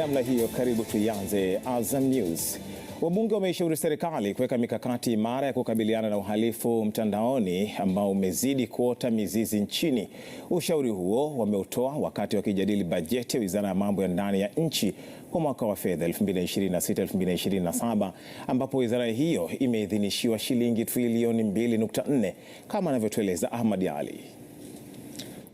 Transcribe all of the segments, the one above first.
namna hiyo. Karibu tuianze Azam News. Wabunge wameishauri serikali kuweka mikakati imara ya kukabiliana na uhalifu mtandaoni ambao umezidi kuota mizizi nchini. Ushauri huo wameutoa wakati wakijadili bajeti ya Wizara ya Mambo ya Ndani ya Nchi kwa mwaka wa fedha 2026-2027 ambapo wizara hiyo imeidhinishiwa shilingi trilioni 2.4 kama anavyotueleza Ahmad Ali.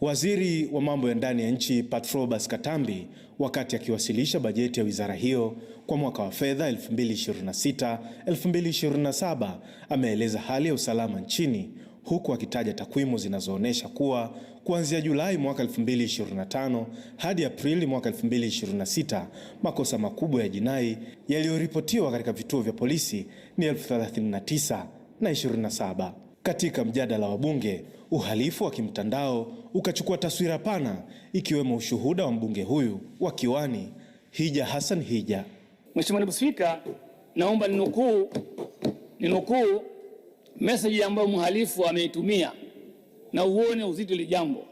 Waziri wa Mambo ya Ndani ya Nchi Patrobas Katambi, wakati akiwasilisha bajeti ya wizara hiyo kwa mwaka wa fedha 2026-2027, ameeleza hali ya usalama nchini huku akitaja takwimu zinazoonyesha kuwa kuanzia Julai mwaka 2025 hadi Aprili mwaka 2026 makosa makubwa ya jinai yaliyoripotiwa katika vituo vya polisi ni 39,027. Katika mjadala wa bunge, uhalifu wa kimtandao ukachukua taswira pana, ikiwemo ushuhuda wa mbunge huyu wa Kiwani, Hija Hassan Hija. Mheshimiwa Naibu Spika, naomba ninukuu message ambayo mhalifu ameitumia na uone uzito ile jambo.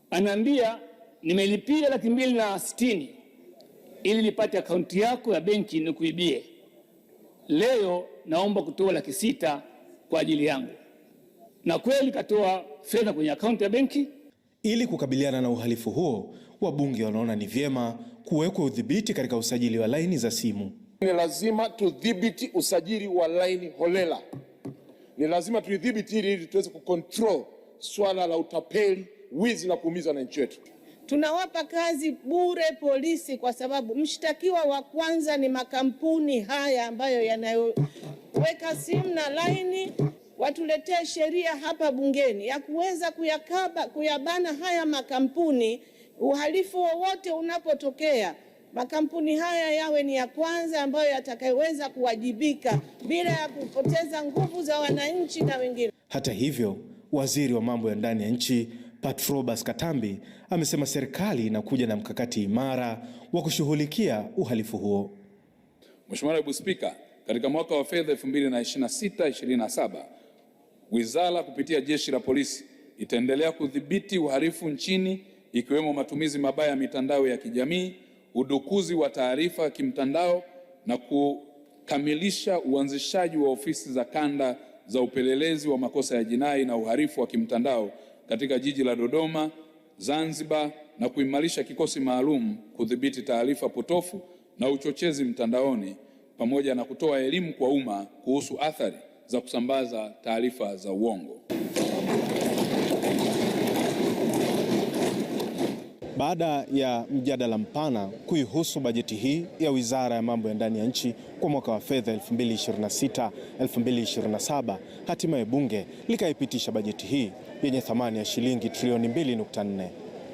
Anaambia, nimelipia 260,000 ili nipate akaunti yako ya benki nikuibie. Leo naomba kutoa 600,000 kwa ajili yangu. Na kweli katoa fedha kwenye akaunti ya benki. Ili kukabiliana na uhalifu huo, wabunge wanaona ni vyema kuwekwa udhibiti katika usajili wa laini za simu. Ni lazima tudhibiti usajili wa laini holela. Ni lazima tudhibiti ili tuweze kucontrol swala la utapeli, wizi na kuumiza wananchi wetu. Tunawapa kazi bure polisi kwa sababu mshtakiwa wa kwanza ni makampuni haya ambayo yanayoweka simu na laini. Watuletee sheria hapa bungeni ya kuweza kuyabana haya makampuni. Uhalifu wowote unapotokea, makampuni haya yawe ni ya kwanza ambayo yatakayoweza kuwajibika bila ya kupoteza nguvu za wananchi na wengine. Hata hivyo, waziri wa mambo ya ndani ya nchi Patrobas Katambi amesema serikali inakuja na mkakati imara wa kushughulikia uhalifu huo. Mheshimiwa Naibu Spika, katika mwaka wa fedha 2026-2027 wizara kupitia jeshi la polisi itaendelea kudhibiti uhalifu nchini, ikiwemo matumizi mabaya ya mitandao ya kijamii, udukuzi wa taarifa kimtandao na kukamilisha uanzishaji wa ofisi za kanda za upelelezi wa makosa ya jinai na uhalifu wa kimtandao katika jiji la Dodoma, Zanzibar, na kuimarisha kikosi maalum kudhibiti taarifa potofu na uchochezi mtandaoni, pamoja na kutoa elimu kwa umma kuhusu athari za kusambaza taarifa za uongo. Baada ya mjadala mpana kuihusu bajeti hii ya Wizara ya Mambo ya Ndani ya Nchi kwa mwaka wa fedha 2026-2027, hatimaye bunge likaipitisha bajeti hii yenye thamani ya shilingi trilioni 2.4.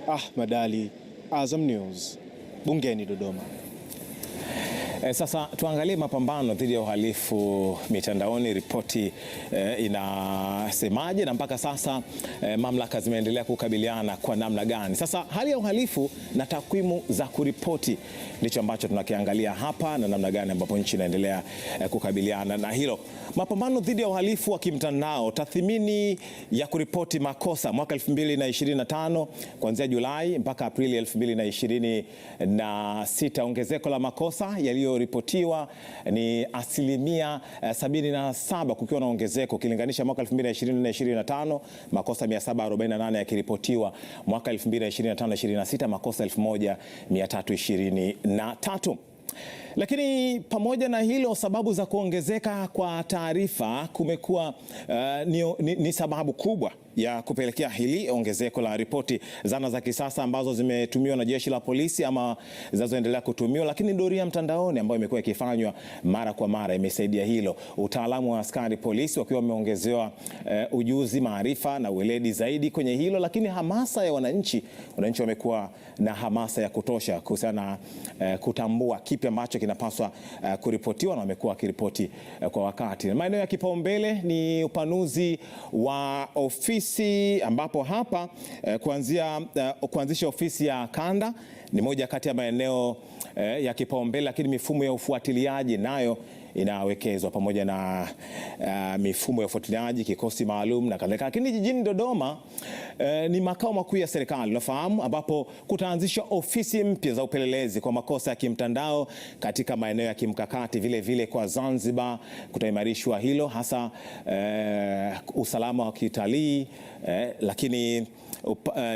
Ahmad Ali, Azam News, bungeni Dodoma. Sasa tuangalie mapambano dhidi ya uhalifu mitandaoni. Ripoti inasemaje na mpaka sasa mamlaka zimeendelea kukabiliana kwa namna gani? Sasa hali ya uhalifu na takwimu za kuripoti ndicho ambacho tunakiangalia hapa, na namna gani ambapo nchi inaendelea kukabiliana na hilo. Mapambano dhidi ya uhalifu wa kimtandao, tathmini ya kuripoti makosa mwaka 2025 kuanzia Julai mpaka Aprili 2026, ongezeko la makosa yaliyoripotiwa ni 77%, kukiwa na ongezeko ukilinganisha mwaka 2024-2025 makosa 748 yakiripotiwa, mwaka 2025-2026 makosa 1323. Lakini pamoja na hilo, sababu za kuongezeka kwa taarifa kumekuwa ni sababu kubwa ya kupelekea hili ongezeko la ripoti. Zana za kisasa ambazo zimetumiwa na jeshi la polisi ama zinazoendelea kutumiwa, lakini doria mtandaoni ambayo imekuwa ikifanywa mara kwa mara imesaidia hilo. Utaalamu wa askari polisi wakiwa wameongezewa ujuzi, maarifa na ueledi zaidi kwenye hilo, lakini hamasa ya wananchi wamekuwa na hamasa ya kutosha kuhusiana na kutambua kipi ambacho kinapaswa kuripotiwa, na wamekuwa wakiripoti kwa wakati. Maeneo ya kipaumbele ni upanuzi wa ofisi, ambapo hapa kuanzisha ofisi ya kanda ni moja kati ya maeneo ya kipaumbele, lakini mifumo ya ufuatiliaji nayo inawekezwa pamoja na mifumo ya ufuatiliaji, kikosi maalum na kadhalika. Lakini jijini Dodoma ni makao makuu ya serikali, unafahamu, ambapo kutaanzisha ofisi mpya za upelelezi kwa makosa ya kimtandao katika maeneo ya kimkakati. Vile vile kwa Zanzibar kutaimarishwa hilo, hasa usalama wa kitalii, lakini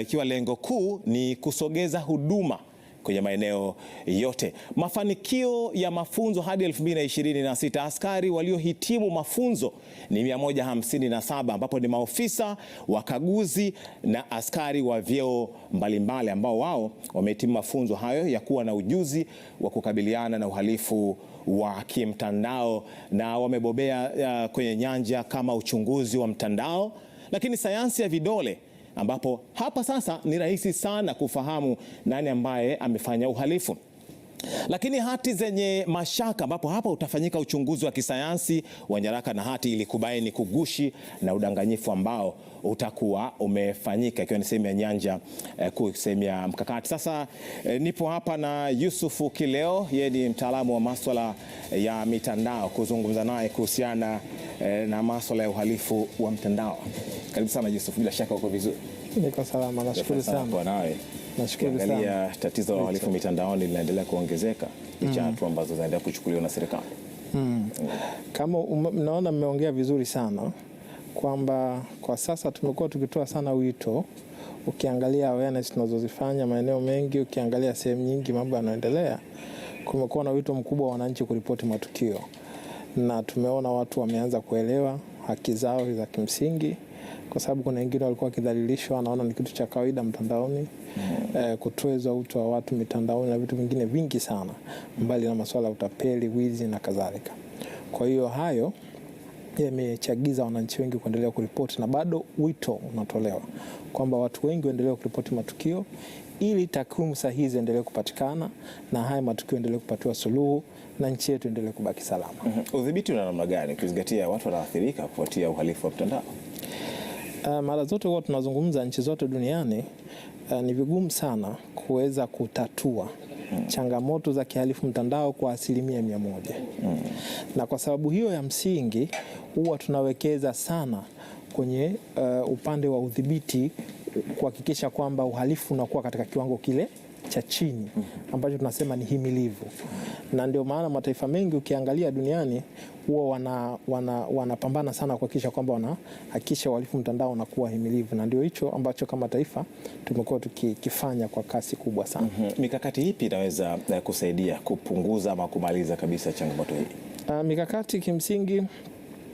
ikiwa lengo kuu ni kusogeza huduma kwenye maeneo yote. Mafanikio ya mafunzo hadi 2026, askari waliohitimu mafunzo ni 157, ambapo ni maofisa, wakaguzi na askari wa vyeo mbalimbali ambao wao wamehitimu mafunzo hayo ya kuwa na ujuzi wa kukabiliana na uhalifu wa kimtandao, na wamebobea kwenye nyanja kama uchunguzi wa mtandao, lakini sayansi ya vidole, ambapo hapa sasa ni rahisi sana kufahamu nani ambaye amefanya uhalifu. Lakini hati zenye mashaka, ambapo hapa utafanyika uchunguzi wa kisayansi wa nyaraka na hati ili kubaini kugushi na udanganyifu ambao utakuwa umefanyika, ikiwa ni sehemu ya nyanja kuu, sehemu ya mkakati. Sasa nipo hapa na Yusufu Kileo, yeye ni mtaalamu wa masuala ya mitandao, kuzungumza naye kuhusiana na masuala ya uhalifu wa mtandao. Karibu sana Yusuf, bila shaka uko vizuri? Niko salama, nashukuru sana. Nawe nashukuru sana. Angalia tatizo la uhalifu mitandaoni linaendelea kuongezeka licha ya hatua ambazo zinaendelea kuchukuliwa na serikali. Kama mnaona, mmeongea vizuri sana kwamba kwa sasa tumekuwa tukitoa sana wito. Ukiangalia awareness tunazozifanya maeneo mengi, ukiangalia sehemu nyingi mambo yanaendelea, kumekuwa na wito mkubwa wa wananchi kuripoti matukio, na tumeona watu wameanza kuelewa haki zao za kimsingi, kwa sababu kuna wengine walikuwa wakidhalilishwa, wanaona ni kitu cha kawaida mtandaoni, kutweza utu wa watu mitandaoni na vitu vingine vingi sana, mbali na masuala ya utapeli, wizi na kadhalika. Kwa hiyo hayo yamechagiza wananchi wengi kuendelea kuripoti, na bado wito unatolewa kwamba watu wengi waendelee kuripoti matukio ili takwimu sahihi ziendelee kupatikana na haya matukio endelee kupatiwa suluhu na nchi yetu endelee kubaki salama. Udhibiti una namna gani ukizingatia watu wanaathirika kufuatia uhalifu wa mtandao? Mara zote huwa tunazungumza nchi zote duniani, ni vigumu sana kuweza kutatua changamoto za kihalifu mtandao kwa 100%. Na kwa sababu hiyo ya msingi huwa tunawekeza sana kwenye upande wa udhibiti, kuhakikisha kwamba uhalifu unakuwa katika kiwango kile cha chini ambacho tunasema ni himilivu. Na ndio maana mataifa mengi ukiangalia duniani huwa wanapambana sana kuhakikisha kwamba wanahakikisha uhalifu mtandao unakuwa himilivu, na ndio hicho ambacho kama taifa tumekuwa tukifanya kwa kasi kubwa sana. Mikakati ipi inaweza kusaidia kupunguza ama kumaliza kabisa changamoto hii? Mikakati kimsingi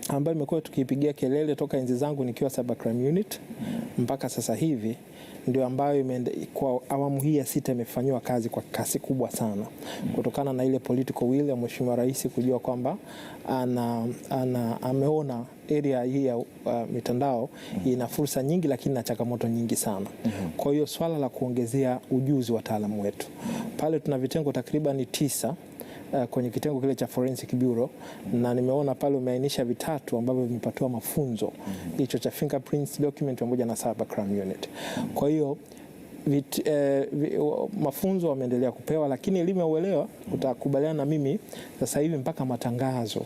ambayo imekuwa tukipigia kelele toka enzi zangu nikiwa Cybercrime Unit mpaka sasa hivi, ndio ambayo kwa awamu hii ya 6 imefanywa kazi kwa kasi kubwa sana, kutokana na ile political will ya Mheshimiwa Rais kujua kwamba ameona area hii ya mitandao ina fursa nyingi lakini na changamoto nyingi sana. Kwa hiyo swala la kuongezea ujuzi wa wataalamu wetu, pale tuna vitengo takriban 9 kwenye kitengo kile cha Forensic Bureau, na nimeona pale umeainisha 3 ambavyo vimepatiwa mafunzo, hicho cha fingerprints document pamoja na Cybercrime Unit. Kwa hiyo mafunzo wameendelea kupewa, lakini elimu ya uelewa, utakubaliana na mimi, sasa hivi mpaka matangazo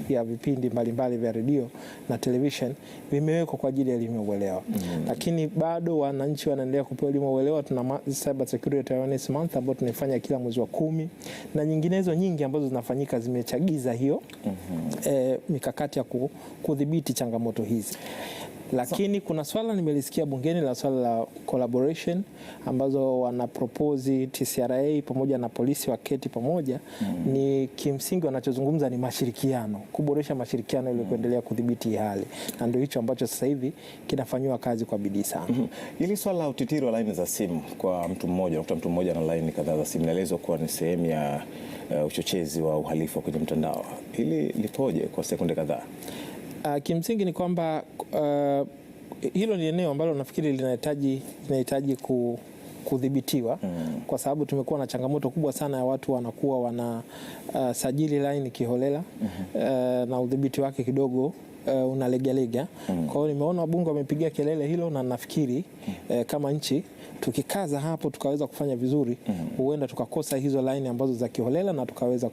ya vipindi mbalimbali vya redio na television vimewekwa kwa ajili ya elimu ya uelewa. Lakini bado wananchi wanaendelea kupewa elimu ya uelewa. Tuna Cyber Security Awareness Month ambao tunaifanya kila mwezi wa 10, na nyinginezo nyingi ambazo zinafanyika zimechagiza hiyo mikakati ya kudhibiti changamoto hizi. Lakini kuna swala nimelisikia bungeni la swala la collaboration ambazo wana propose TCRA pamoja na polisi waketi pamoja. Ni kimsingi wanachozungumza ni mashirikiano, kuboresha mashirikiano ili kuendelea kudhibiti hali, na ndio hicho ambacho sasa hivi kinafanywa kazi kwa bidii sana. Hili swala la utitiri wa laini za simu kwa mtu mmoja, mtu mmoja na laini kadhaa za simu, inaelezwa kuwa ni sehemu ya uchochezi wa uhalifu kwenye mtandao. Hili lipoje kwa sekunde kadhaa? Kimsingi ni kwamba hilo ni eneo ambalo nafikiri linahitaji kudhibitiwa, kwa sababu tumekuwa na changamoto kubwa sana ya watu wanakuwa wanasajili line kiholela, na udhibiti wake kidogo unalegalega. Kwa hiyo nimeona wabunge wamepigia kelele hilo, na nafikiri kama nchi Tukikaza hapo tukaweza kufanya vizuri, huenda tukakosa hizo laini ambazo za kiholela na tukaweza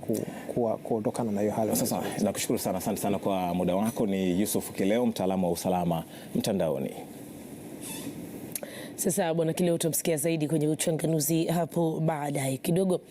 kuondokana na hiyo hali. Sasa nakushukuru sana, asante sana kwa muda wako. Ni Yusuf Kileo, mtaalamu wa usalama mtandaoni. Sasa Bwana Kileo utamsikia zaidi kwenye uchanganuzi hapo baadaye kidogo.